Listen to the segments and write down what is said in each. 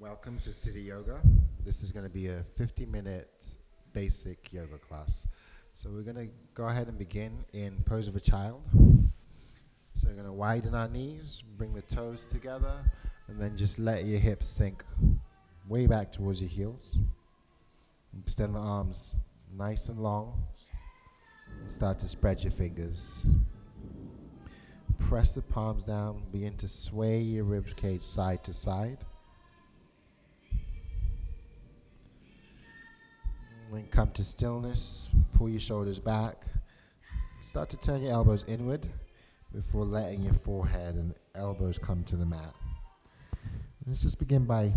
Welcome to City Yoga. This is going to be a 50-minute basic yoga class. So we're going to go ahead and begin in pose of a child. So we're going to widen our knees, bring the toes together, and then just let your hips sink way back towards your heels. Extend the arms nice and long. Start to spread your fingers. Press the palms down. Begin to sway your rib cage side to side. Then come to stillness. Pull your shoulders back. Start to turn your elbows inward before letting your forehead and elbows come to the mat. Let's just begin by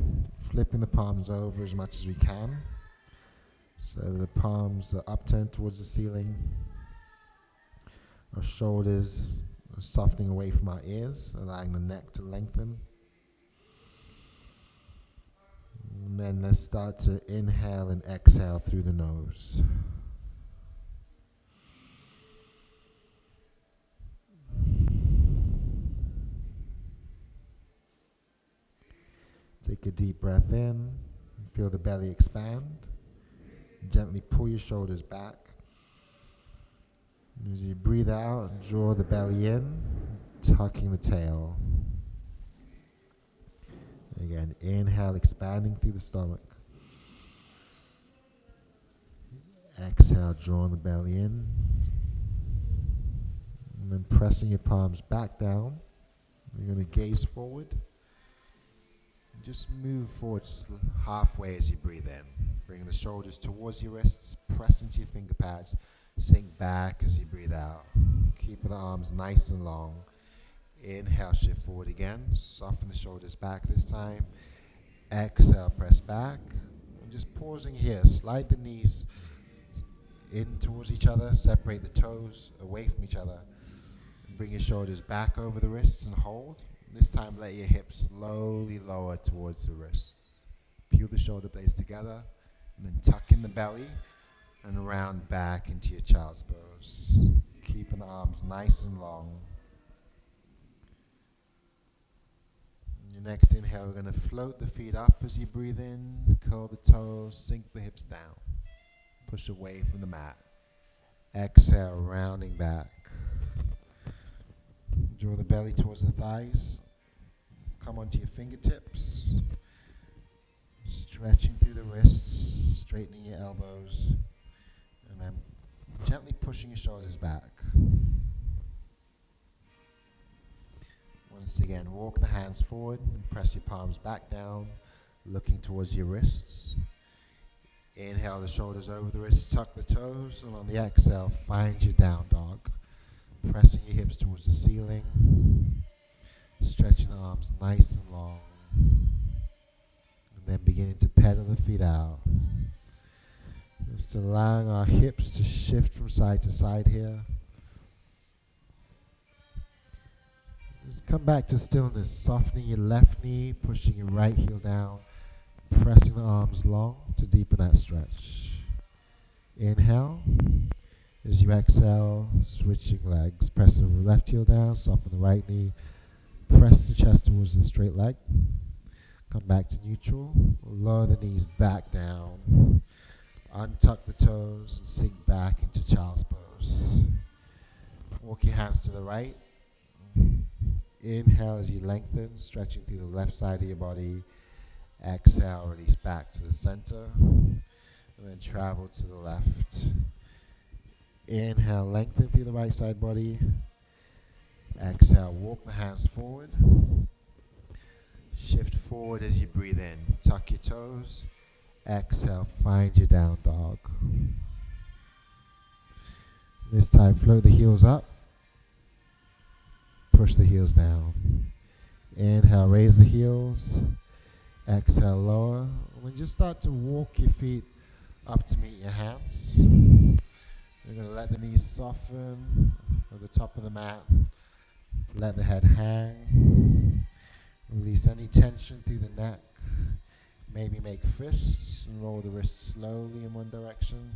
flipping the palms over as much as we can. So the palms are upturned towards the ceiling. Our shoulders are softening away from our ears, allowing the neck to lengthen. And then let's start to inhale and exhale through the nose. Take a deep breath in. Feel the belly expand. Gently pull your shoulders back. As you breathe out, draw the belly in, tucking the tail. Again, inhale, expanding through the stomach. Exhale, drawing the belly in. And then pressing your palms back down. You're going to gaze forward. Just move forward halfway as you breathe in. Bring the shoulders towards your wrists, press into your finger pads, sink back as you breathe out. Keeping the arms nice and long. Inhale, shift forward again. Soften the shoulders back this time. Exhale, press back. And just pausing here. Slide the knees in towards each other. Separate the toes away from each other. Bring your shoulders back over the wrists and hold. This time, let your hips slowly lower towards the wrists. Peel the shoulder blades together. And then tuck in the belly and round back into your child's pose. Keeping the arms nice and long. Your next inhale, we're going to float the feet up as you breathe in, curl the toes, sink the hips down, push away from the mat. Exhale, rounding back. Draw the belly towards the thighs. Come onto your fingertips, stretching through the wrists, straightening your elbows, and then gently pushing your shoulders back. Once again, walk the hands forward and press your palms back down, looking towards your wrists. Inhale the shoulders over the wrists, tuck the toes, and on the exhale, find your down dog. Pressing your hips towards the ceiling, stretching the arms nice and long, and then beginning to pedal the feet out. Just allowing our hips to shift from side to side here. Just come back to stillness, softening your left knee, pushing your right heel down, pressing the arms long to deepen that stretch. Inhale. As you exhale, switching legs. Press the left heel down, soften the right knee, press the chest towards the straight leg. Come back to neutral, lower the knees back down, untuck the toes and sink back into child's pose. Walk your hands to the right. Inhale as you lengthen, stretching through the left side of your body. Exhale, release back to the center, and then travel to the left. Inhale, lengthen through the right side body. Exhale, walk the hands forward. Shift forward as you breathe in. Tuck your toes. Exhale, find your down dog. This time, float the heels up. Push the heels down. Inhale, raise the heels. Exhale, lower. And then just start to walk your feet up to meet your hands. You're going to let the knees soften at the top of the mat. Let the head hang. Release any tension through the neck. Maybe make fists and roll the wrists slowly in one direction.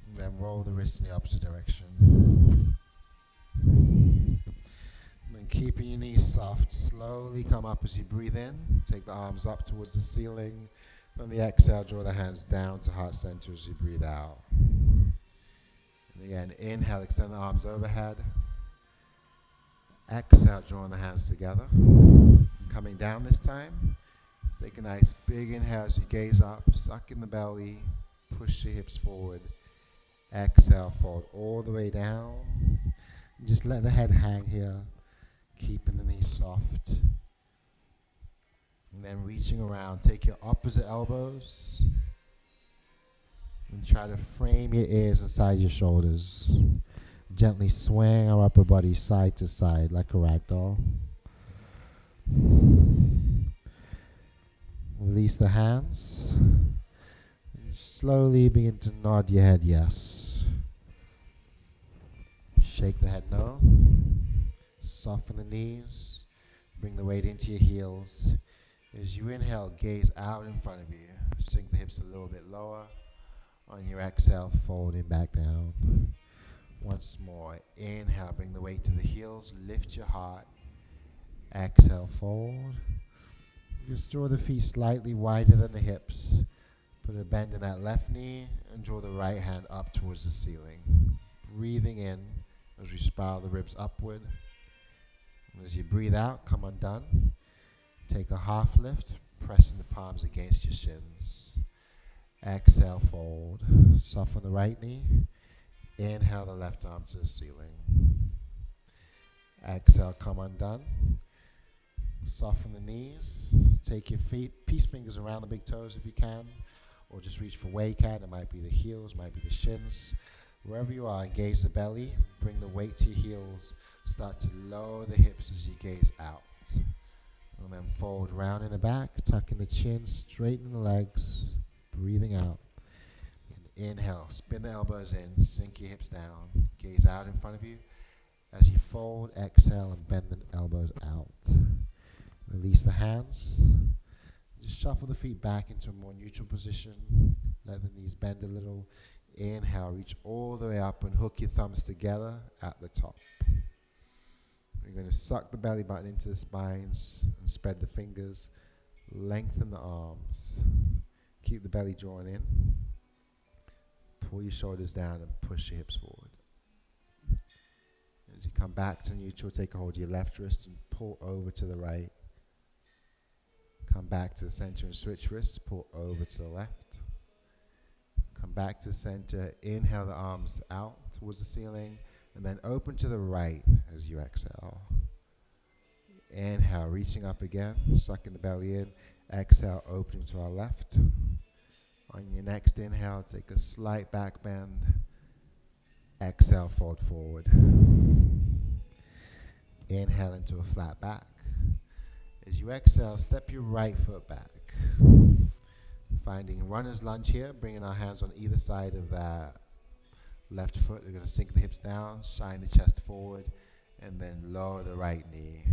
And then roll the wrists in the opposite direction. And And keeping your knees soft, slowly come up as you breathe in. Take the arms up towards the ceiling. On the exhale, draw the hands down to heart center as you breathe out. And again, inhale, extend the arms overhead. Exhale, drawing the hands together. And coming down this time, take a nice big inhale as you gaze up, suck in the belly, push your hips forward. Exhale, fold all the way down. And just let the head hang here, keeping the knees soft. And then reaching around, take your opposite elbows and try to frame your ears inside your shoulders. Gently swing our upper body side to side like a rag doll. Release the hands. And slowly begin to nod your head yes. Shake the head no. Soften the knees. Bring the weight into your heels. As you inhale, gaze out in front of you. Sink the hips a little bit lower. On your exhale, folding back down. Once more, inhale, bring the weight to the heels. Lift your heart. Exhale, fold. Just draw the feet slightly wider than the hips. Put a bend in that left knee and draw the right hand up towards the ceiling. Breathing in as we spiral the ribs upward. And as you breathe out, come undone. Take a half lift, pressing the palms against your shins. Exhale, fold. Soften the right knee. Inhale the left arm to the ceiling. Exhale, come undone. Soften the knees. Take your feet, peace fingers around the big toes if you can, or just reach for Wei Cat. It might be the heels, might be the shins. Wherever you are, engage the belly. Bring the weight to your heels. Start to lower the hips as you gaze out. And then fold round in the back, tucking the chin, straighten the legs, breathing out. And inhale, spin the elbows in, sink your hips down, gaze out in front of you. As you fold, exhale, and bend the elbows out. Release the hands. Just shuffle the feet back into a more neutral position. Let the knees bend a little. Inhale, reach all the way up and hook your thumbs together at the top. You're going to suck the belly button into the spines and spread the fingers. Lengthen the arms. Keep the belly drawn in. Pull your shoulders down and push your hips forward. As you come back to neutral, take a hold of your left wrist and pull over to the right. Come back to the center and switch wrists. Pull over to the left. Come back to the center. Inhale the arms out towards the ceiling. And then open to the right as you exhale. Inhale, reaching up again, sucking the belly in. Exhale, opening to our left. On your next inhale, take a slight back bend. Exhale, fold forward. Inhale into a flat back. As you exhale, step your right foot back. Finding runner's lunge here, bringing our hands on either side of that left foot. We're going to sink the hips down, shine the chest forward, and then lower the right knee.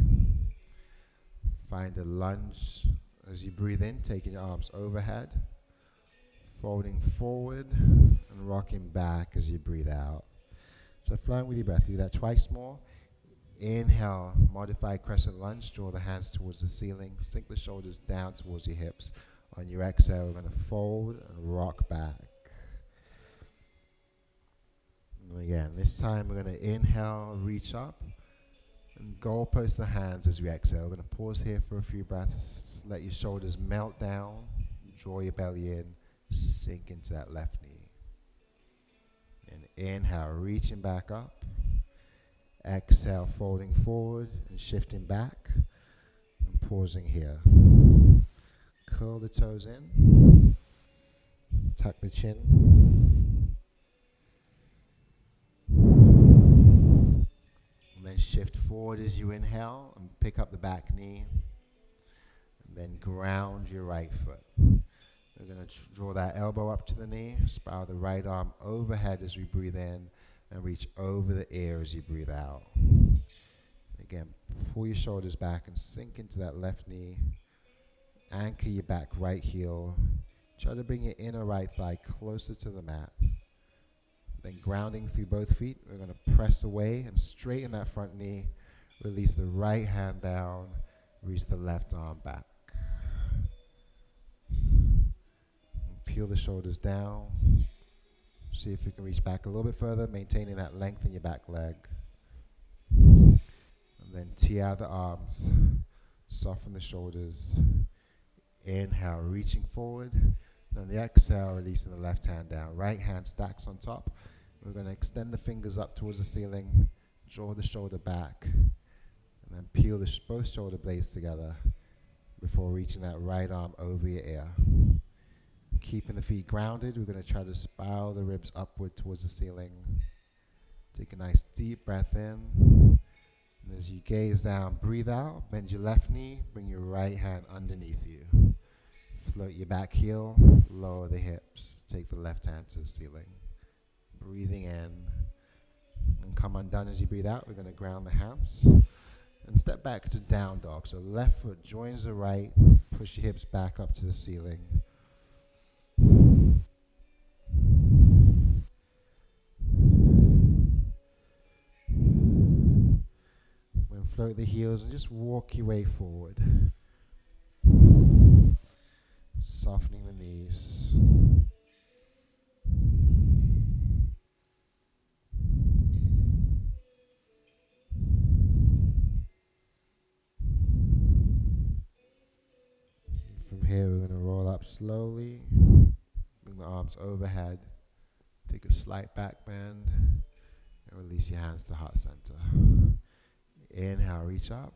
Find a lunge as you breathe in, taking your arms overhead, folding forward, and rocking back as you breathe out. So flowing with your breath, do that twice more. Inhale, modified crescent lunge, draw the hands towards the ceiling, sink the shoulders down towards your hips. On your exhale, we're going to fold and rock back. And again, this time we're going to inhale, reach up, and goalpost the hands as we exhale. We're going to pause here for a few breaths. Let your shoulders melt down, draw your belly in, sink into that left knee. And inhale, reaching back up. Exhale, folding forward and shifting back. And pausing here. Curl the toes in. Tuck the chin. And then shift forward as you inhale and pick up the back knee. And then ground your right foot. We're going to draw that elbow up to the knee. Spiral the right arm overhead as we breathe in. And reach over the ear as you breathe out. Again, pull your shoulders back and sink into that left knee. Anchor your back right heel. Try to bring your inner right thigh closer to the mat. Then grounding through both feet, we're going to press away and straighten that front knee. Release the right hand down, reach the left arm back. And peel the shoulders down. See if you can reach back a little bit further, maintaining that length in your back leg. And then tee out the arms, soften the shoulders. Inhale, reaching forward. Then the exhale, releasing the left hand down. Right hand stacks on top. We're going to extend the fingers up towards the ceiling, draw the shoulder back, and then peel both shoulder blades together before reaching that right arm over your ear. Keeping the feet grounded, we're going to try to spiral the ribs upward towards the ceiling. Take a nice deep breath in. And as you gaze down, breathe out, bend your left knee, bring your right hand underneath you. Float your back heel, lower the hips, take the left hand to the ceiling. Breathing in, and come undone as you breathe out. We're going to ground the hands and step back to down dog. So left foot joins the right, push your hips back up to the ceiling. Then float the heels and just walk your way forward. Softening the knees. From here, we're going to roll up slowly. Bring the arms overhead. Take a slight back bend. And release your hands to heart center. Inhale, reach up.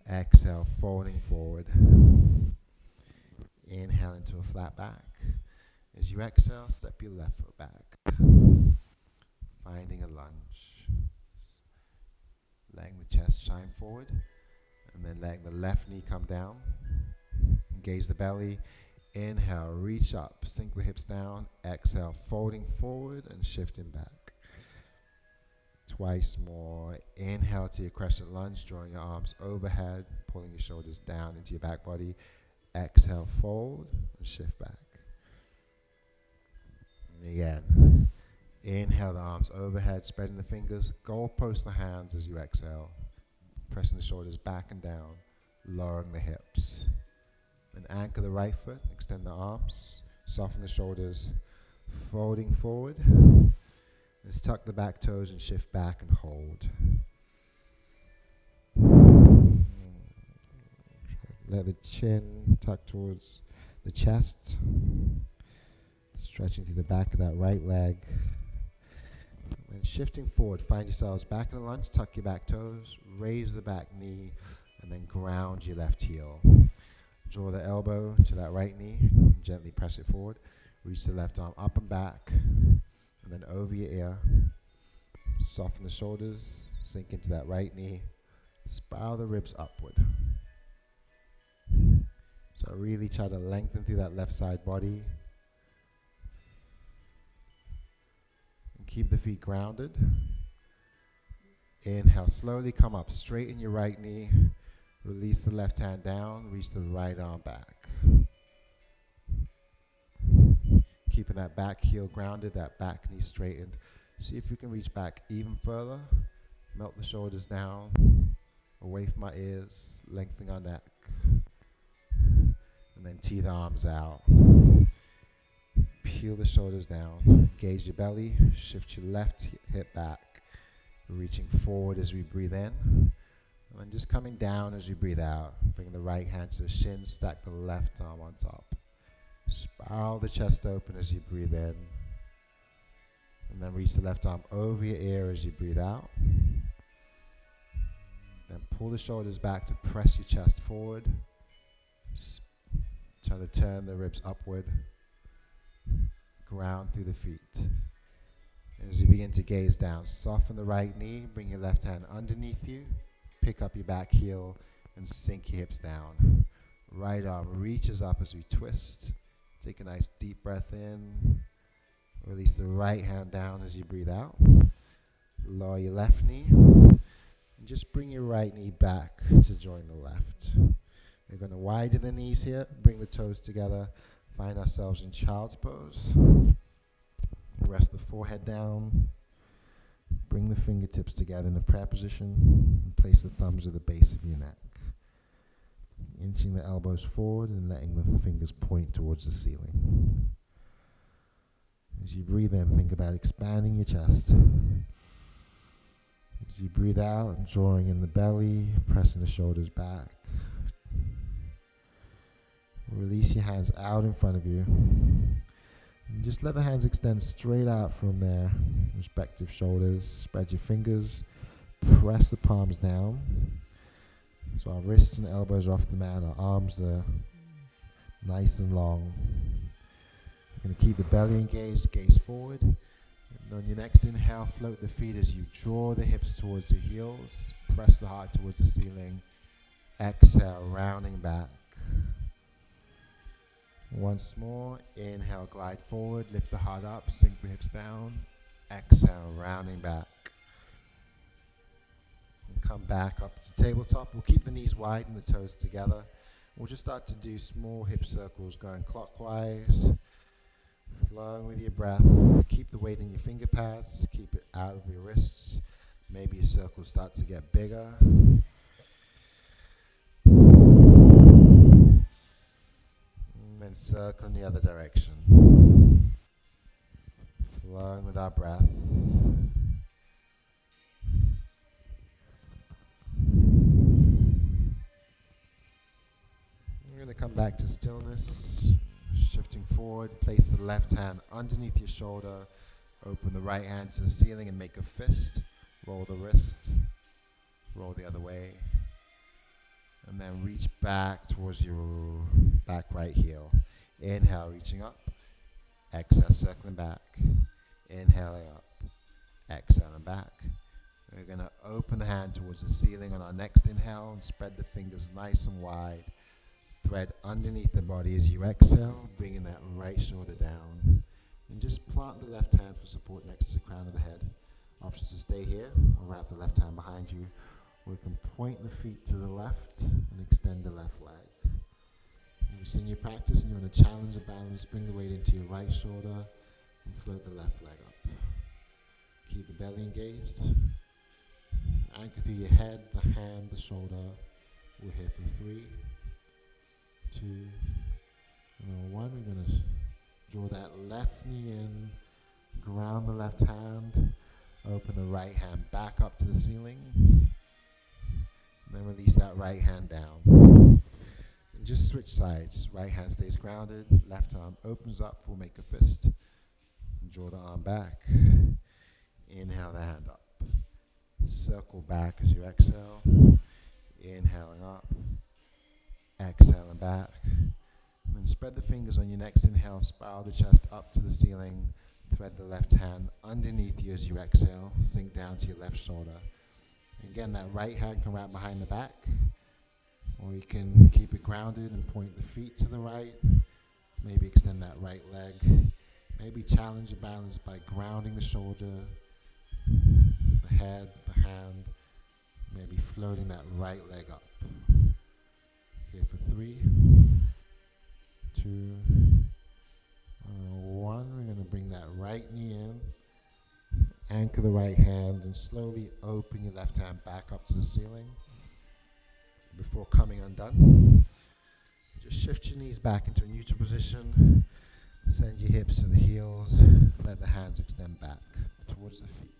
Exhale, folding forward. Inhale into a flat back. As you exhale, step your left foot back. Finding a lunge. Letting the chest shine forward. And then letting the left knee come down. Engage the belly. Inhale, reach up. Sink the hips down. Exhale, folding forward and shifting back. Twice more. Inhale to your crescent lunge, drawing your arms overhead, pulling your shoulders down into your back body. Exhale, fold, and shift back. And again, inhale the arms overhead, spreading the fingers, goalpost the hands as you exhale, pressing the shoulders back and down, lowering the hips. Then anchor the right foot, extend the arms, soften the shoulders, folding forward. Let's tuck the back toes and shift back and hold. Let the chin tuck towards the chest. Stretching through the back of that right leg. And shifting forward, find yourselves back in the lunge, tuck your back toes, raise the back knee, and then ground your left heel. Draw the elbow to that right knee, and gently press it forward. Reach the left arm up and back, and then over your ear. Soften the shoulders, sink into that right knee, spiral the ribs upward. So really try to lengthen through that left side body. And keep the feet grounded. Inhale, slowly come up, straighten your right knee. Release the left hand down, reach the right arm back. Keeping that back heel grounded, that back knee straightened. See if you can reach back even further. Melt the shoulders down, away from my ears, lengthening our neck. And then tee the arms out. Peel the shoulders down. Engage your belly. Shift your left hip back. Reaching forward as we breathe in. And then just coming down as we breathe out. Bring the right hand to the shin. Stack the left arm on top. Spiral the chest open as you breathe in. And then reach the left arm over your ear as you breathe out. Then pull the shoulders back to press your chest forward. Try to turn the ribs upward. Ground through the feet. And as you begin to gaze down, soften the right knee. Bring your left hand underneath you. Pick up your back heel and sink your hips down. Right arm reaches up as we twist. Take a nice deep breath in. Release the right hand down as you breathe out. Lower your left knee. And just bring your right knee back to join the left. We're going to widen the knees here. Bring the toes together. Find ourselves in child's pose. Rest the forehead down. Bring the fingertips together in a prayer position and place the thumbs at the base of your neck. Inching the elbows forward and letting the fingers point towards the ceiling. As you breathe in, think about expanding your chest. As you breathe out, drawing in the belly, pressing the shoulders back. Release your hands out in front of you. And just let the hands extend straight out from their respective shoulders. Spread your fingers. Press the palms down. So our wrists and elbows are off the mat. Our arms are nice and long. You're going to keep the belly engaged, gaze forward. And on your next inhale, float the feet as you draw the hips towards the heels. Press the heart towards the ceiling. Exhale, rounding back. Once more, inhale, glide forward, lift the heart up, sink the hips down. Exhale, rounding back. And come back up to tabletop. We'll keep the knees wide and the toes together. We'll just start to do small hip circles going clockwise. Flowing with your breath. Keep the weight in your finger pads. Keep it out of your wrists. Maybe your circles start to get bigger. And circle in the other direction. Flowing with our breath. We're going to come back to stillness. Shifting forward, place the left hand underneath your shoulder. Open the right hand to the ceiling and make a fist. Roll the wrist. Roll the other way. And then reach back towards your back right heel. Inhale, reaching up. Exhale, circling back. Inhaling up. Exhaling back. We're going to open the hand towards the ceiling on our next inhale and spread the fingers nice and wide. Thread underneath the body as you exhale, bringing that right shoulder down. And just plant the left hand for support next to the crown of the head. Options to stay here or wrap the left hand behind you. Or you can point the feet to the left and extend the left leg. When you're in your practice and you want to challenge the balance, bring the weight into your right shoulder and float the left leg up. Keep the belly engaged. Anchor through your head, the hand, the shoulder. We're here for 3, 2, and 1. We're going to draw that left knee in, ground the left hand, open the right hand back up to the ceiling, then release that right hand down. And just switch sides. Right hand stays grounded, left arm opens up, we'll make a fist. And draw the arm back. Inhale the hand up. Circle back as you exhale. Inhaling up. Exhaling back. And then spread the fingers on your next inhale. Spiral the chest up to the ceiling. Thread the left hand underneath you as you exhale. Sink down to your left shoulder. Again, that right hand can wrap behind the back. Or you can keep it grounded and point the feet to the right. Maybe extend that right leg. Maybe challenge the balance by grounding the shoulder, the head, the hand. Maybe floating that right leg up. Here for 3, 2, 1. We're going to bring that right knee in. Anchor the right hand and slowly open your left hand back up to the ceiling before coming undone. Just shift your knees back into a neutral position. Send your hips to the heels. Let the hands extend back towards the feet.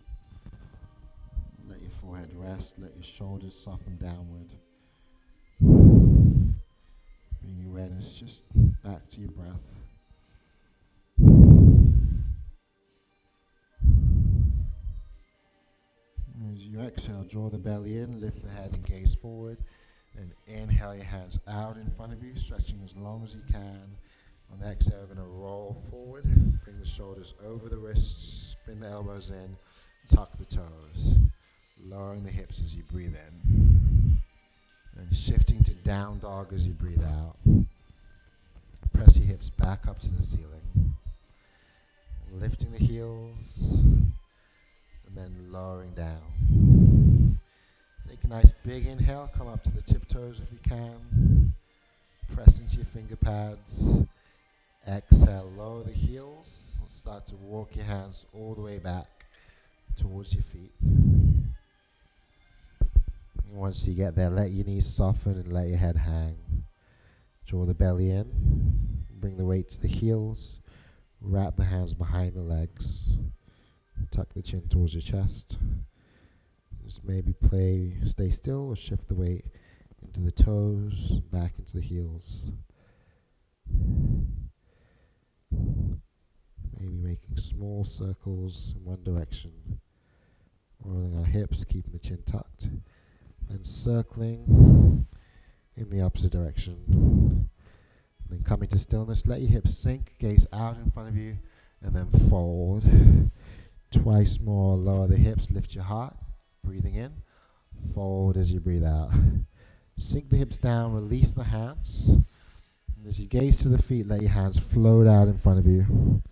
Let your forehead rest. Let your shoulders soften downward. Bring your awareness just back to your breath. As you exhale, draw the belly in, lift the head and gaze forward. And inhale your hands out in front of you, stretching as long as you can. On the exhale, we're going to roll forward. Bring the shoulders over the wrists, spin the elbows in, tuck the toes. Lowering the hips as you breathe in. And shifting to down dog as you breathe out. Press your hips back up to the ceiling. Lifting the heels. And then lowering down. Take a nice big inhale. Come up to the tiptoes if you can. Press into your finger pads. Exhale, lower the heels. Start to walk your hands all the way back towards your feet. Once you get there, let your knees soften and let your head hang. Draw the belly in, bring the weight to the heels, wrap the hands behind the legs, tuck the chin towards your chest. Just maybe stay still or shift the weight into the toes, back into the heels. Maybe making small circles in one direction, rolling our hips, keeping the chin tucked, and circling in the opposite direction. And then coming to stillness, let your hips sink, gaze out in front of you, and then fold. Twice more, lower the hips, lift your heart, breathing in, fold as you breathe out. Sink the hips down, release the hands. And as you gaze to the feet, let your hands float out in front of you.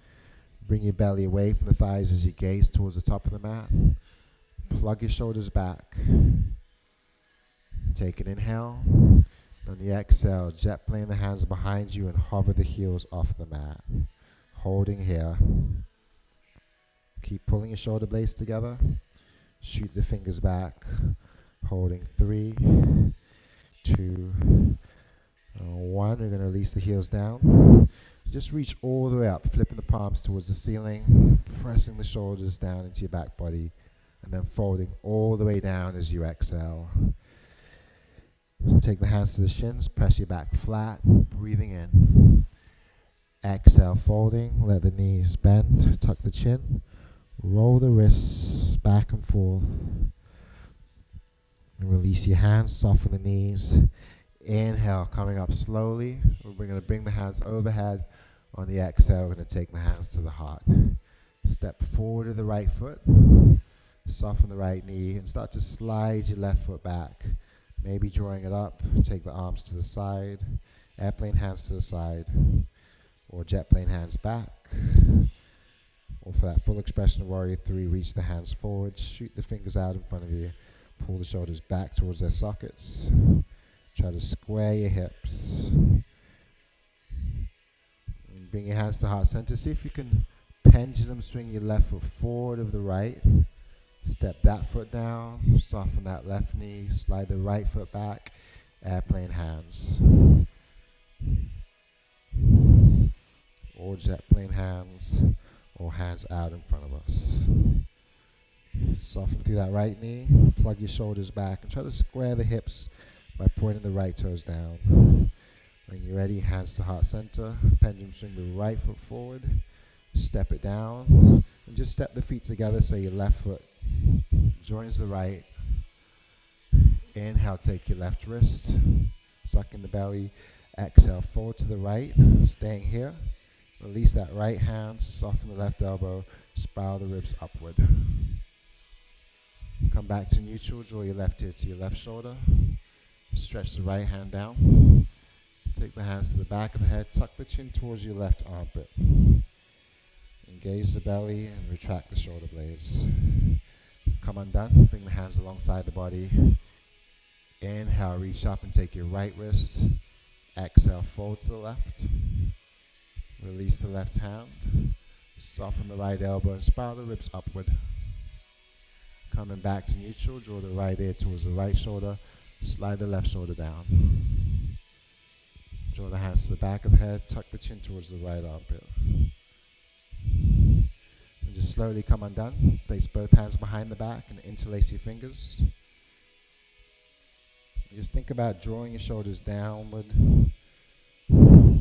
Bring your belly away from the thighs as you gaze towards the top of the mat. Plug your shoulders back. Take an inhale. On the exhale, jet plane the hands behind you and hover the heels off the mat. Holding here. Keep pulling your shoulder blades together. Shoot the fingers back. Holding 3, 2, 1. We're going to release the heels down. Just reach all the way up, flipping the palms towards the ceiling, pressing the shoulders down into your back body, and then folding all the way down as you exhale. Take the hands to the shins, press your back flat, breathing in. Exhale, folding, let the knees bend, tuck the chin, roll the wrists back and forth, and release your hands, soften the knees. Inhale, coming up slowly. We're going to bring the hands overhead. On the exhale, we're going to take the hands to the heart. Step forward to the right foot, soften the right knee, and start to slide your left foot back. Maybe drawing it up, take the arms to the side, airplane hands to the side, or jet plane hands back. Or for that full expression of Warrior 3, reach the hands forward, shoot the fingers out in front of you, pull the shoulders back towards their sockets. Try to square your hips. And bring your hands to heart center. See if you can pendulum swing your left foot forward of the right. Step that foot down, soften that left knee, slide the right foot back, airplane hands. Or jet plane hands, or hands out in front of us. Soften through that right knee, plug your shoulders back, and try to square the hips by pointing the right toes down. When you're ready, hands to heart center, pendulum swing the right foot forward, step it down, and just step the feet together so your left foot joins the right. Inhale, take your left wrist, suck in the belly. Exhale, forward to the right, staying here. Release that right hand, soften the left elbow, spiral the ribs upward. Come back to neutral, draw your left ear to your left shoulder. Stretch the right hand down. Take the hands to the back of the head, tuck the chin towards your left armpit. Engage the belly and retract the shoulder blades. Come undone, bring the hands alongside the body. Inhale, reach up and take your right wrist. Exhale, fold to the left. Release the left hand. Soften the right elbow and spiral the ribs upward. Coming back to neutral, draw the right ear towards the right shoulder. Slide the left shoulder down. Draw the hands to the back of the head, tuck the chin towards the right armpit. And just slowly come undone. Place both hands behind the back and interlace your fingers. Just think about drawing your shoulders downward,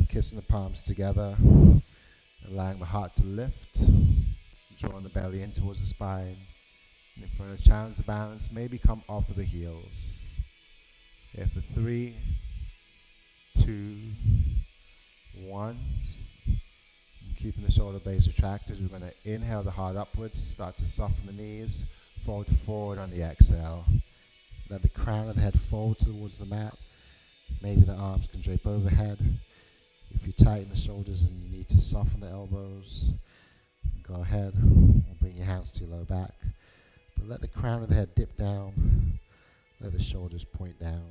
kissing the palms together, allowing the heart to lift, drawing the belly in towards the spine. And if we're going to challenge the balance, maybe come off of the heels. Here for 3, 2, 1. And keeping the shoulder blades retracted, we're going to inhale the heart upwards, start to soften the knees, fold forward on the exhale. Let the crown of the head fold towards the mat. Maybe the arms can drape overhead. If you tighten the shoulders and you need to soften the elbows, go ahead and bring your hands to your low back. But let the crown of the head dip down. Let the shoulders point down.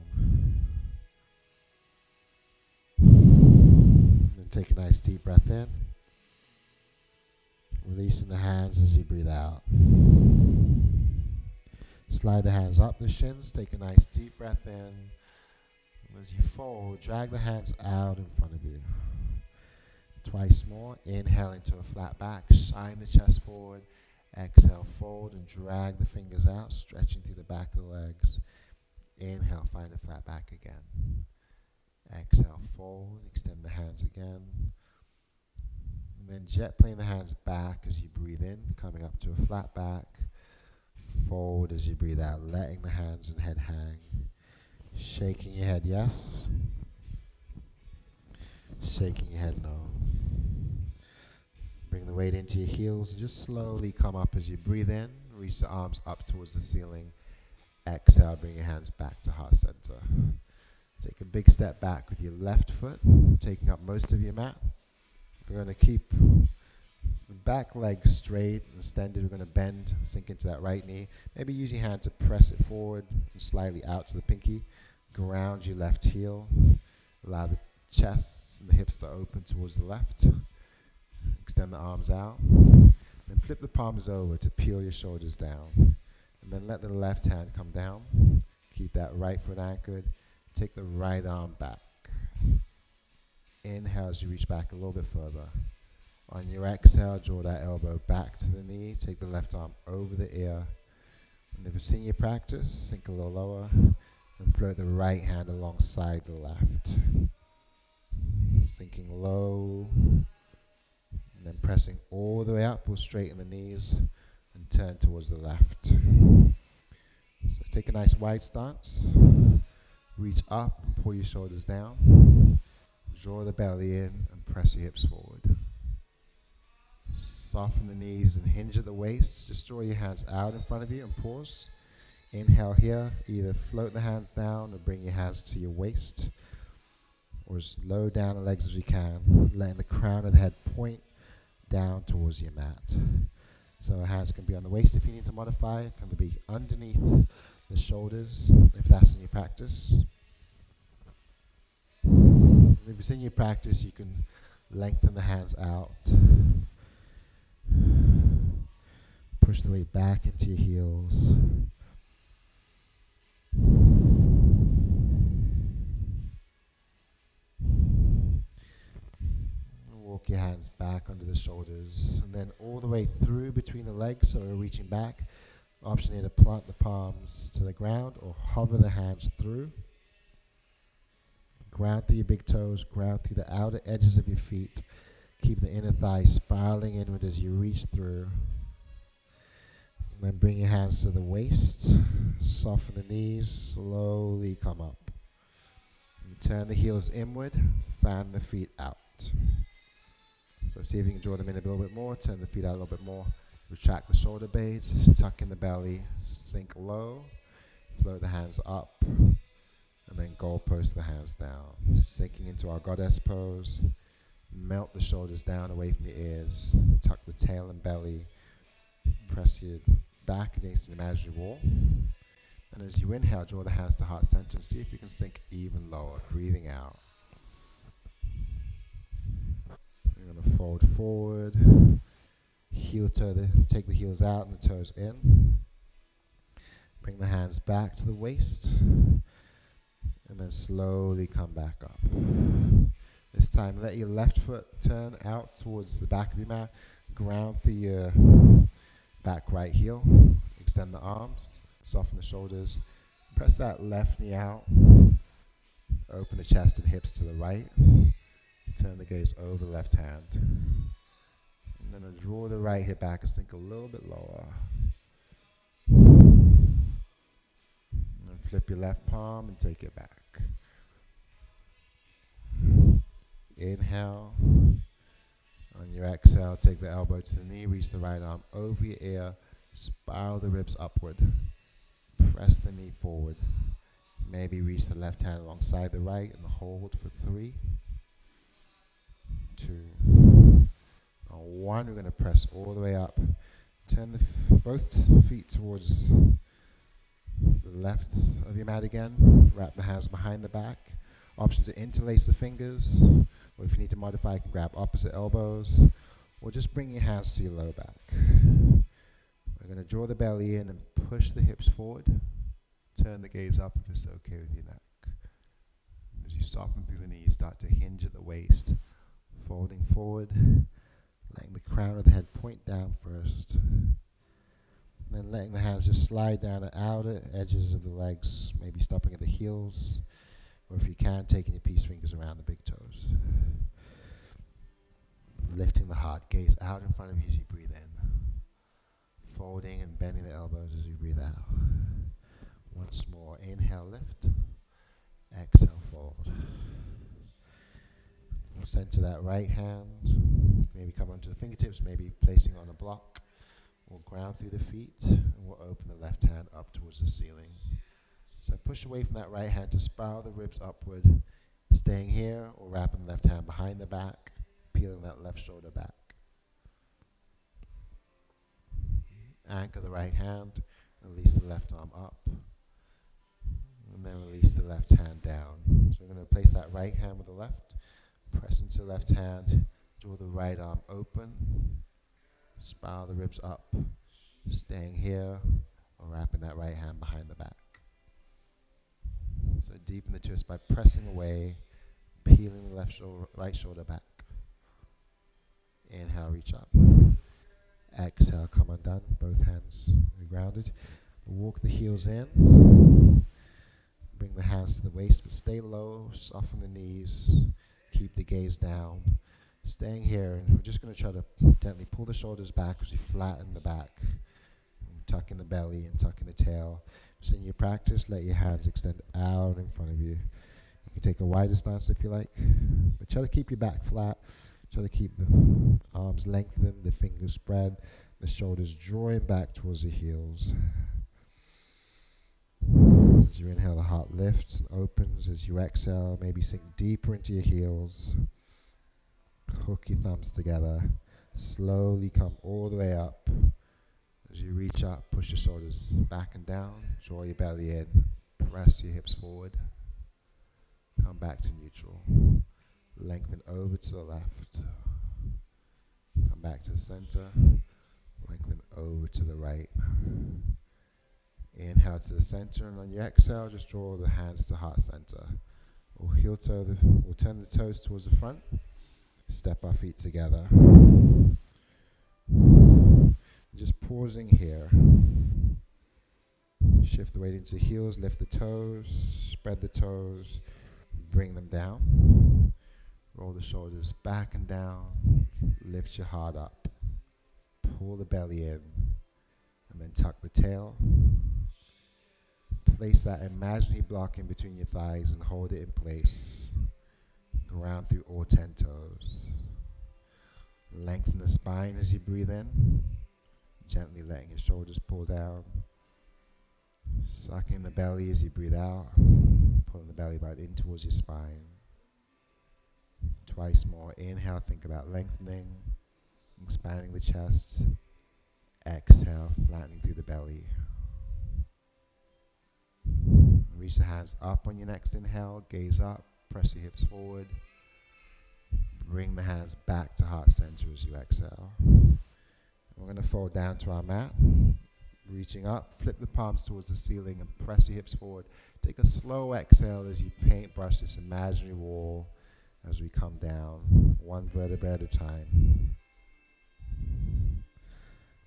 And take a nice deep breath in. Releasing the hands as you breathe out. Slide the hands up the shins. Take a nice deep breath in. As you fold, drag the hands out in front of you. Twice more. Inhale into a flat back. Shine the chest forward. Exhale, fold and drag the fingers out, stretching through the back of the legs. Inhale, find a flat back again. Exhale, fold, extend the hands again. And then jet plane the hands back as you breathe in, coming up to a flat back. Fold as you breathe out, letting the hands and head hang. Shaking your head yes. Shaking your head no. Bring the weight into your heels and just slowly come up as you breathe in. Reach the arms up towards the ceiling. Exhale, bring your hands back to heart center. Take a big step back with your left foot, taking up most of your mat. We're going to keep the back leg straight and extended. We're going to bend, sink into that right knee. Maybe use your hand to press it forward and slightly out to the pinky. Ground your left heel. Allow the chest and the hips to open towards the left. Extend the arms out. Then flip the palms over to peel your shoulders down. And then let the left hand come down. Keep that right foot anchored. Take the right arm back. Inhale as you reach back a little bit further. On your exhale, draw that elbow back to the knee. Take the left arm over the ear. And if you're in your practice, sink a little lower. And float the right hand alongside the left. Sinking low. And then pressing all the way up, we'll straighten the knees and turn towards the left. So take a nice wide stance. Reach up, pull your shoulders down. Draw the belly in and press your hips forward. Soften the knees and hinge at the waist. Just draw your hands out in front of you and pause. Inhale here. Either float the hands down or bring your hands to your waist. Or as low down the legs as you can, letting the crown of the head point down towards your mat. So hands can be on the waist if you need to modify. It can be underneath the shoulders if that's in your practice. If it's in your practice, you can lengthen the hands out. Push the weight back into your heels. Walk your hands back under the shoulders and then all the way through between the legs, so we're reaching back. Option here to plant the palms to the ground or hover the hands through. Ground through your big toes, ground through the outer edges of your feet. Keep the inner thighs spiraling inward as you reach through. And then bring your hands to the waist. Soften the knees, slowly come up. And turn the heels inward, fan the feet out. So see if you can draw them in a little bit more, turn the feet out a little bit more. Retract the shoulder blades, tuck in the belly, sink low, float the hands up, and then goalpost the hands down. Sinking into our goddess pose, melt the shoulders down away from your ears, tuck the tail and belly, press your back against an imaginary wall. And as you inhale, draw the hands to heart center and see if you can sink even lower, breathing out. You're going to fold forward, heel toe, take the heels out and the toes in. Bring the hands back to the waist, and then slowly come back up. This time, let your left foot turn out towards the back of your mat. Ground through your back right heel. Extend the arms, soften the shoulders. Press that left knee out. Open the chest and hips to the right. Turn the gaze over the left hand. And then draw the right hip back and sink a little bit lower. And flip your left palm and take it back. Inhale. On your exhale, take the elbow to the knee, reach the right arm over your ear, spiral the ribs upward. Press the knee forward. Maybe reach the left hand alongside the right and hold for 3, 2, 1. We're going to press all the way up. Turn both feet towards the left of your mat again. Wrap the hands behind the back. Option to interlace the fingers, or if you need to modify, you can grab opposite elbows, Or just bring your hands to your low back. We're going to draw the belly in and push the hips forward. Turn the gaze up if it's okay with your neck. As you soften through the knees, start to hinge at the waist, folding forward, letting the crown of the head point down first. Then letting the hands just slide down the outer edges of the legs, maybe stopping at the heels, or if you can, taking your peace fingers around the big toes. Lifting the heart, gaze out in front of you as you breathe in. Folding and bending the elbows as you breathe out. Once more, inhale, lift. Exhale, fold. Center that right hand. Maybe come onto the fingertips, maybe placing on a block. We'll ground through the feet, and we'll open the left hand up towards the ceiling. So push away from that right hand to spiral the ribs upward, staying here, or wrapping the left hand behind the back, peeling that left shoulder back. Anchor the right hand, release the left arm up, and then release the left hand down. So we're going to place that right hand with the left, press into the left hand, draw the right arm open, spiral the ribs up, staying here, or wrapping that right hand behind the back. So deepen the twist by pressing away, peeling the right shoulder back. Inhale, reach up. Exhale, come undone. Both hands are grounded. Walk the heels in. Bring the hands to the waist, but stay low. Soften the knees. Keep the gaze down. Staying here, and we're just going to try to gently pull the shoulders back as you flatten the back. Tuck in the belly and tuck in the tail. So in your practice, let your hands extend out in front of you. You can take a wider stance if you like, but try to keep your back flat. Try to keep the arms lengthened, the fingers spread, the shoulders drawing back towards the heels. As you inhale, the heart lifts and opens. As you exhale, maybe sink deeper into your heels. Hook your thumbs together. Slowly come all the way up. As you reach up, push your shoulders back and down. Draw your belly in. Press your hips forward. Come back to neutral. Lengthen over to the left. Come back to the center. Lengthen over to the right. Inhale to the center, and on your exhale, just draw the hands to heart center. We'll turn the toes towards the front. Step our feet together. Just pausing here. Shift the weight into heels, lift the toes, spread the toes, bring them down. Roll the shoulders back and down. Lift your heart up. Pull the belly in. And then tuck the tail. Place that imaginary block in between your thighs and hold it in place. Ground through all 10 toes. Lengthen the spine as you breathe in. Gently letting your shoulders pull down. Sucking the belly as you breathe out. Pulling the belly button in towards your spine. Twice more. Inhale, think about lengthening, expanding the chest. Exhale, flattening through the belly. Reach the hands up on your next inhale. Gaze up. Press your hips forward. Bring the hands back to heart center as you exhale. We're going to fold down to our mat. Reaching up, flip the palms towards the ceiling and press your hips forward. Take a slow exhale as you paintbrush this imaginary wall as we come down, one vertebra at a time.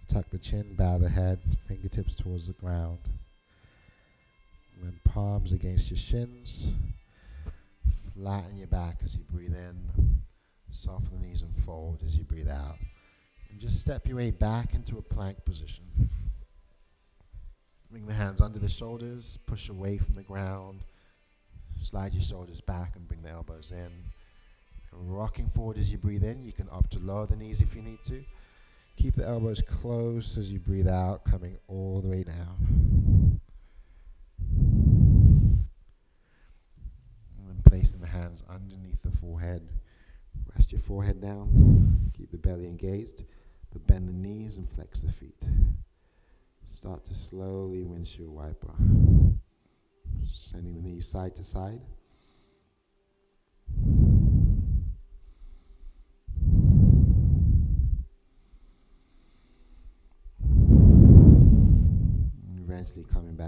Tuck the chin, bow the head, fingertips towards the ground. And then palms against your shins. Flatten your back as you breathe in. Soften the knees and fold as you breathe out. And just step your way back into a plank position. Bring the hands under the shoulders, push away from the ground. Slide your shoulders back and bring the elbows in. And rocking forward as you breathe in. You can opt to lower the knees if you need to. Keep the elbows closed as you breathe out, coming all the way down. And then placing the hands underneath the forehead. Rest your forehead down. Keep the belly engaged, but bend the knees and flex the feet. Start to slowly windshield wiper. Sending the knees side to side.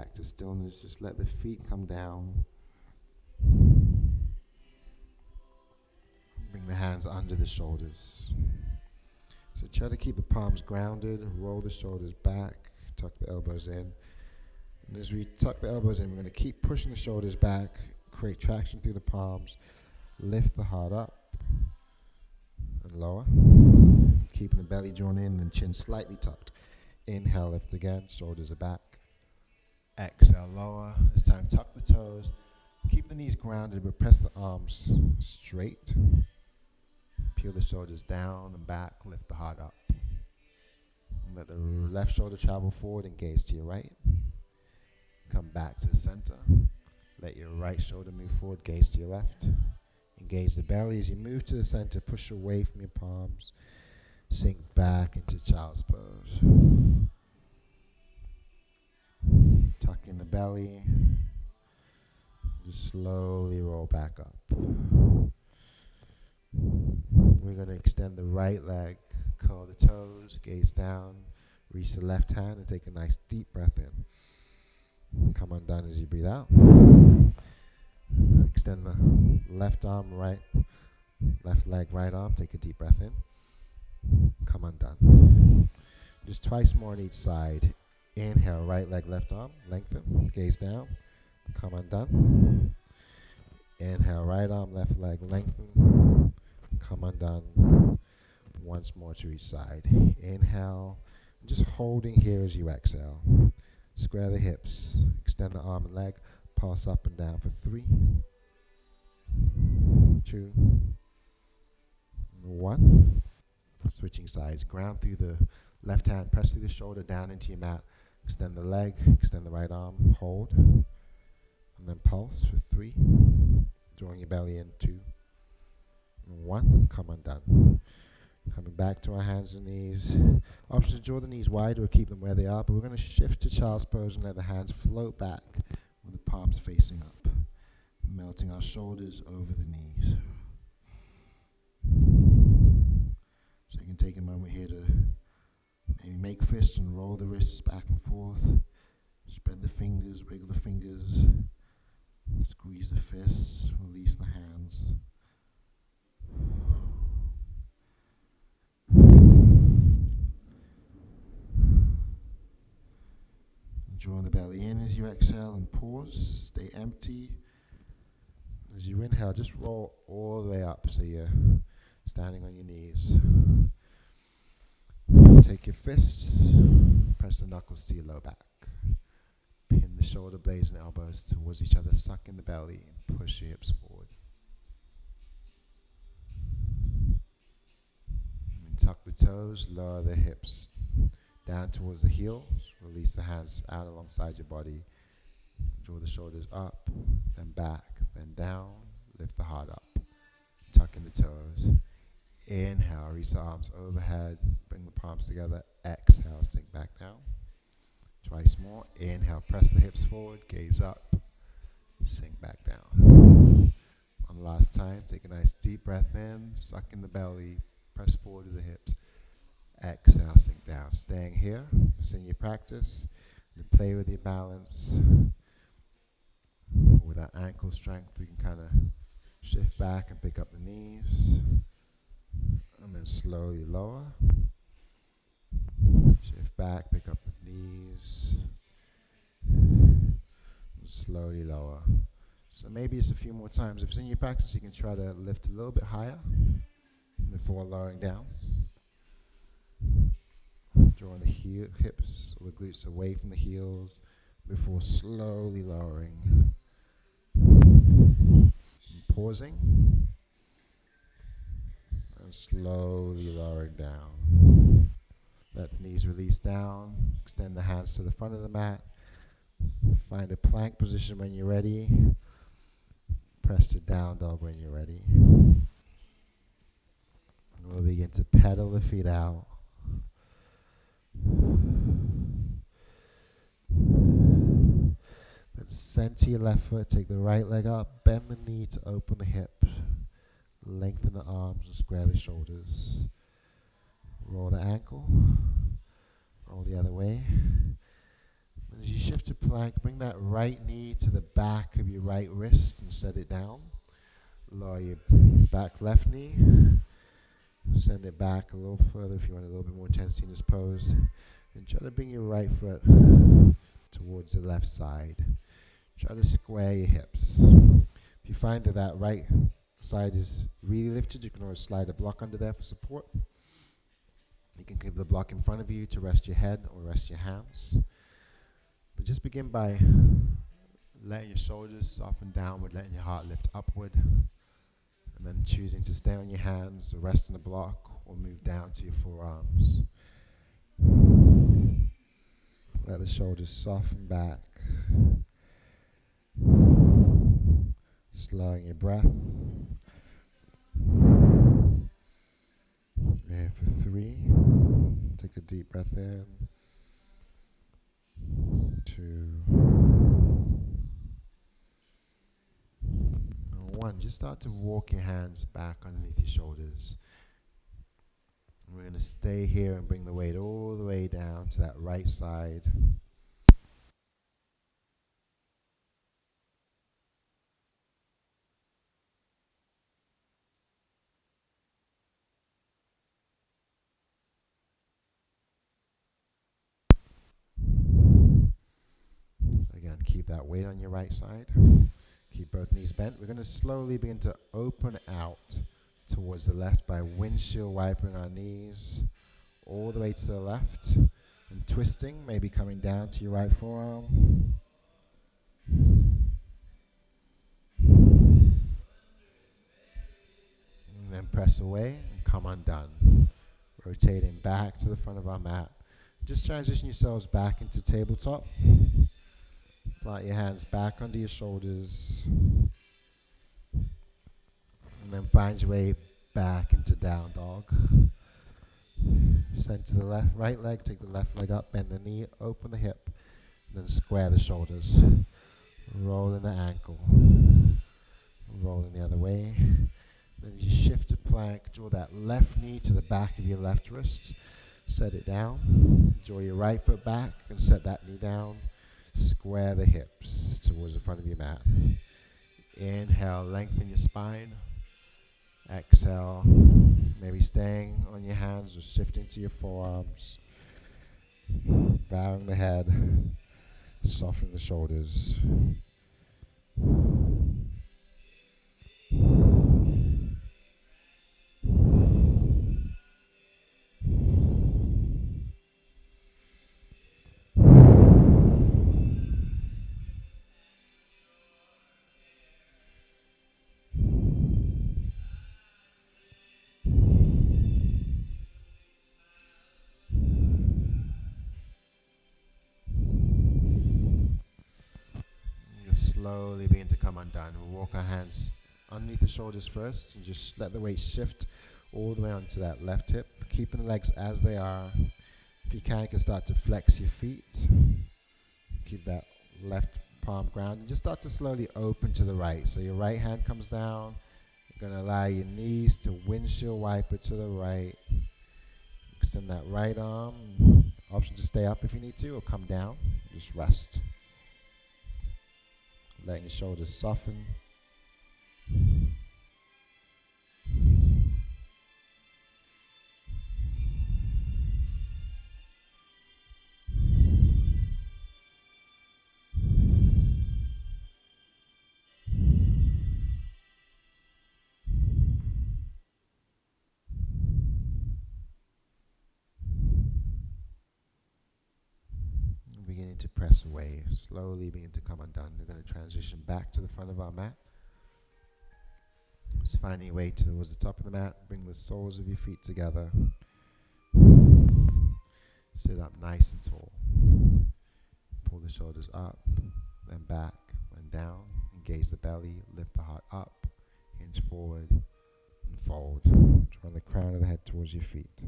back to stillness. Just let the feet come down. Bring the hands under the shoulders. So try to keep the palms grounded, roll the shoulders back, tuck the elbows in. And as we tuck the elbows in, we're going to keep pushing the shoulders back, create traction through the palms, lift the heart up and lower. Keeping the belly drawn in, then chin slightly tucked. Inhale, lift again, shoulders are back. Exhale, lower. This time tuck the toes. Keep the knees grounded, but press the arms straight. Peel the shoulders down and back, lift the heart up. And let the left shoulder travel forward and gaze to your right. Come back to the center. Let your right shoulder move forward, gaze to your left. Engage the belly as you move to the center, push away from your palms. Sink back into child's pose. Tuck in the belly. Just slowly roll back up. We're going to extend the right leg, curl the toes, gaze down, reach the left hand and take a nice deep breath in. Come undone as you breathe out. Extend the left arm, left leg, right arm, take a deep breath in. Come undone. Just twice more on each side. Inhale, right leg, left arm, lengthen, gaze down, come undone. Inhale, right arm, left leg, lengthen, come undone. Once more to each side. Inhale, just holding here as you exhale. Square the hips, extend the arm and leg, pulse up and down for 3, 2, 1. Switching sides, ground through the left hand, press through the shoulder, down into your mat. Extend the leg, extend the right arm, hold. And then pulse for 3. Drawing your belly in, 2, 1. Come undone. Coming back to our hands and knees. Option to draw the knees wide or keep them where they are, but we're going to shift to child's pose and let the hands float back with the palms facing up. Melting our shoulders over the knees. So you can take a moment here to maybe make fists and roll the wrists back and forth. Spread the fingers, wiggle the fingers. Squeeze the fists, release the hands. Draw the belly in as you exhale and pause. Stay empty. As you inhale, just roll all the way up so you're standing on your knees. Take your fists, press the knuckles to your low back. Pin the shoulder blades and elbows towards each other, suck in the belly and push your hips forward. And tuck the toes, lower the hips down towards the heels. Release the hands out alongside your body. Draw the shoulders up, then back, then down. Lift the heart up. Tuck in the toes. Inhale, reach the arms overhead. Bring the palms together. Exhale, sink back down. Twice more. Inhale, press the hips forward. Gaze up. Sink back down. One last time. Take a nice deep breath in. Suck in the belly. Press forward to the hips. Exhale, sink down. Staying here. It's in your practice. And play with your balance. With our ankle strength, we can kind of shift back and pick up the knees. And then slowly lower. Shift back, pick up the knees. And slowly lower. So maybe it's a few more times. If it's in your practice, you can try to lift a little bit higher before lowering down. Drawing the hips or the glutes away from the heels before slowly lowering. And pausing. And slowly lowering down. Let the knees release down. Extend the hands to the front of the mat. Find a plank position when you're ready. Press to down dog when you're ready. And we'll begin to pedal the feet out. Then center your left foot, take the right leg up, bend the knee to open the hips, lengthen the arms and square the shoulders. Roll the ankle, roll the other way. And As you shift to plank, bring that right knee to the back of your right wrist and set it down. Lower your back left knee. Send it back a little further if you want a little bit more intensity in this pose. And try to bring your right foot towards the left side. Try to square your hips. If you find that that right side is really lifted, you can always slide a block under there for support. You can keep the block in front of you to rest your head or rest your hands. But just begin by letting your shoulders soften downward, letting your heart lift upward, and then choosing to stay on your hands or rest in the block or move down to your forearms. Let the shoulders soften back. Slowing your breath. Here for 3. Take a deep breath in. 2. 1. Just start to walk your hands back underneath your shoulders. And we're going to stay here and bring the weight all the way down to that right side. Again, keep that weight on your right side. Keep both knees bent. We're going to slowly begin to open out towards the left by windshield wiping our knees all the way to the left and twisting, maybe coming down to your right forearm. And then press away and come undone. Rotating back to the front of our mat. Just transition yourselves back into tabletop. Plant your hands back under your shoulders. And then find your way back into down dog. Send to the left, right leg, take the left leg up, bend the knee, open the hip, and then square the shoulders. Roll in the ankle. Roll in the other way. Then you shift to plank, draw that left knee to the back of your left wrist. Set it down. Draw your right foot back and set that knee down. Square the hips towards the front of your mat. Inhale, lengthen your spine. Exhale, maybe staying on your hands or shifting to your forearms. Bowing the head, softening the shoulders. Slowly begin to come undone. We'll walk our hands underneath the shoulders first and just let the weight shift all the way onto that left hip, keeping the legs as they are. If you can start to flex your feet. Keep that left palm grounded. Just start to slowly open to the right. So your right hand comes down. You're going to allow your knees to windshield wiper to the right. Extend that right arm. Option to stay up if you need to or come down. Just rest. Letting your shoulders soften. Beginning to press away, slowly begin to come undone. We're going to transition back to the front of our mat. Just finding your way towards the top of the mat. Bring the soles of your feet together. Sit up nice and tall. Pull the shoulders up, then back, then down. Engage the belly, lift the heart up, hinge forward, and fold. Drawing the crown of the head towards your feet.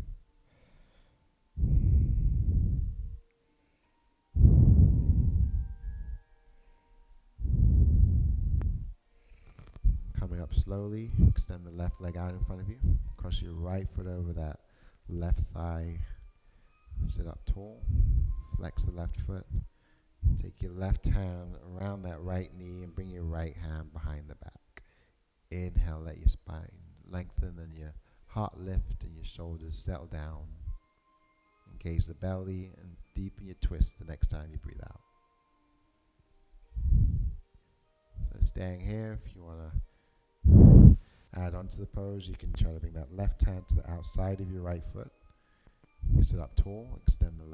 Coming up slowly, extend the left leg out in front of you. Cross your right foot over that left thigh. Sit up tall. Flex the left foot. Take your left hand around that right knee and bring your right hand behind the back. Inhale, let your spine lengthen and your heart lift and your shoulders settle down. Engage the belly and deepen your twist the next time you breathe out. So staying here, if you want to add on to the pose, you can try to bring that left hand to the outside of your right foot. Sit up tall, extend the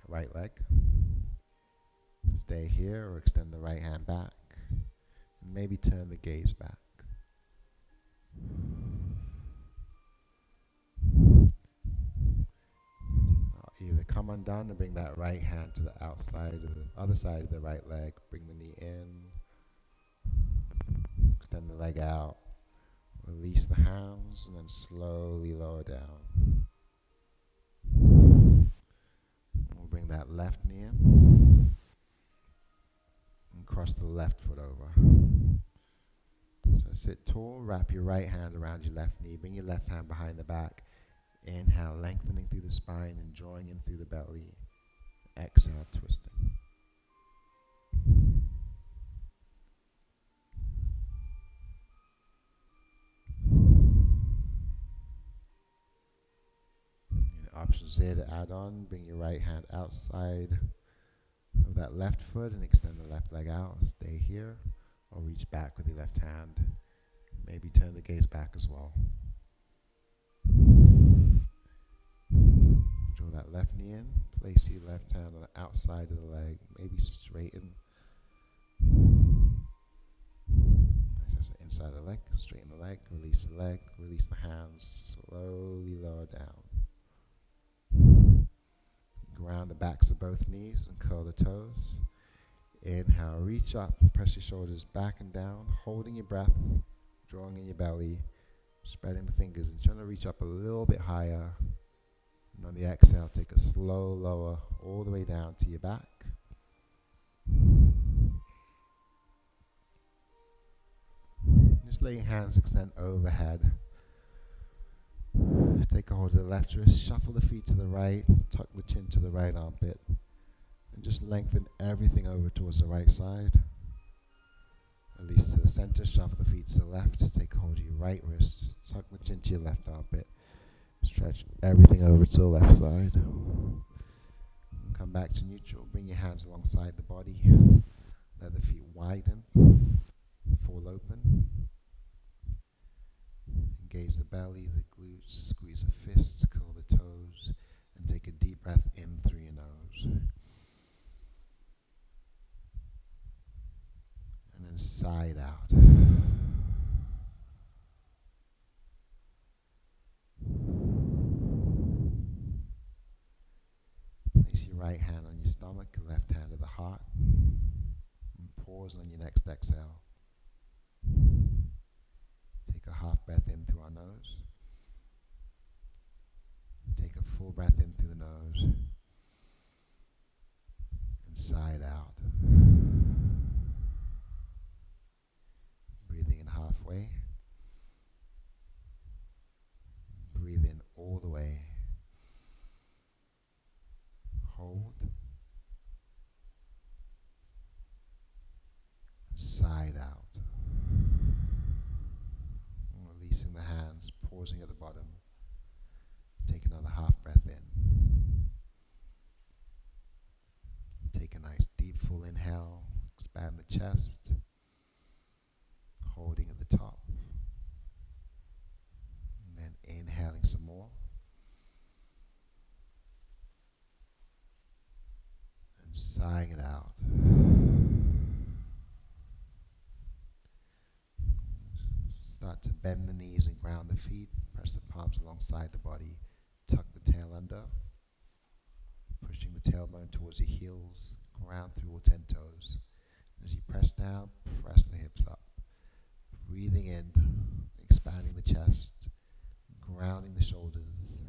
right leg. Stay here or extend the right hand back. And maybe turn the gaze back. Either come undone and bring that right hand to the outside of the other side of the right leg. Bring the knee in. Extend the leg out. Release the hands and then slowly lower down. We'll bring that left knee in and cross the left foot over. So sit tall, wrap your right hand around your left knee, bring your left hand behind the back. Inhale, lengthening through the spine and drawing in through the belly. Exhale, twisting. Options there to add on. Bring your right hand outside of that left foot and extend the left leg out. Stay here or reach back with your left hand. Maybe turn the gaze back as well. Draw that left knee in. Place your left hand on the outside of the leg. Maybe straighten. Just the inside of the leg. Straighten the leg. Release the leg. Release the hands. Slowly lower down. Ground the backs of both knees and curl the toes. Inhale, reach up, press your shoulders back and down, holding your breath, drawing in your belly, spreading the fingers and trying to reach up a little bit higher. And on the exhale, take a slow lower all the way down to your back. Just let your hands extend overhead. Take a hold of the left wrist, shuffle the feet to the right, tuck the chin to the right armpit, and just lengthen everything over towards the right side. Release to the center, shuffle the feet to the left, take a hold of your right wrist, tuck the chin to your left armpit, stretch everything over to the left side. Come back to neutral, bring your hands alongside the body, let the feet widen, fall open. Engage the belly, the glutes, squeeze the fists, curl the toes, and take a deep breath in through your nose. And then side out. Place your right hand on your stomach, left hand at the heart, and pause on your next exhale. Take a half breath in through our nose. Take a full breath in through the nose. And sigh out. Breathing in halfway. Breathe in all the way. Hold. Sigh out. Releasing the hands, pausing at the bottom. Take another half breath in. Take a nice deep full inhale. Expand the chest. Holding at the top. And then inhaling some more. And sighing it out. Start to bend the knees and ground the feet. Press the palms alongside the body. Tuck the tail under. Pushing the tailbone towards your heels. Ground through all 10 toes. As you press down, press the hips up. Breathing in, expanding the chest. Grounding the shoulders.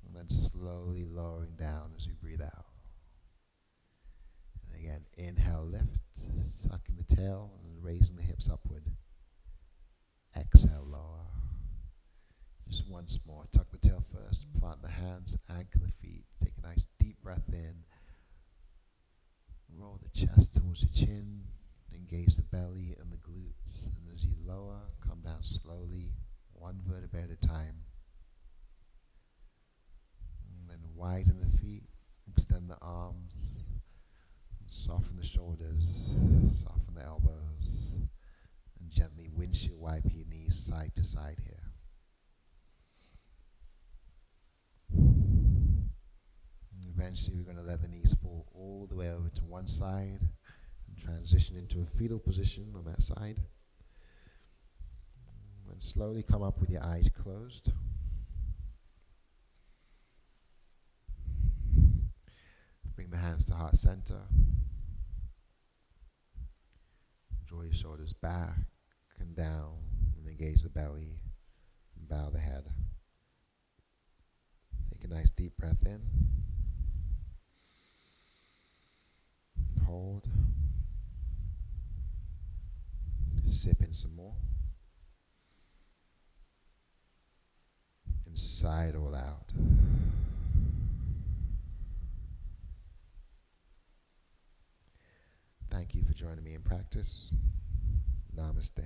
And then slowly lowering down as you breathe out. And again, inhale, lift. Sucking the tail and raising the hips upward. Exhale, lower. Just once more. Tuck the tail first. Plant the hands. Anchor the feet. Take a nice deep breath in. Roll the chest towards your chin. Engage the belly and the glutes. And as you lower, come down slowly, one vertebrae at a time. And then widen the feet, extend the arms, soften the shoulders, soften the elbows, and gently windshield wipe your knees side to side here. And eventually we're going to let the knees fall all the way over to one side and transition into a fetal position on that side. And slowly come up with your eyes closed. Bring the hands to heart center. Draw your shoulders back and down and engage the belly and bow the head. Take a nice deep breath in. And hold. Sip in some more. And sigh it all out. Thank you for joining me in practice. Namaste.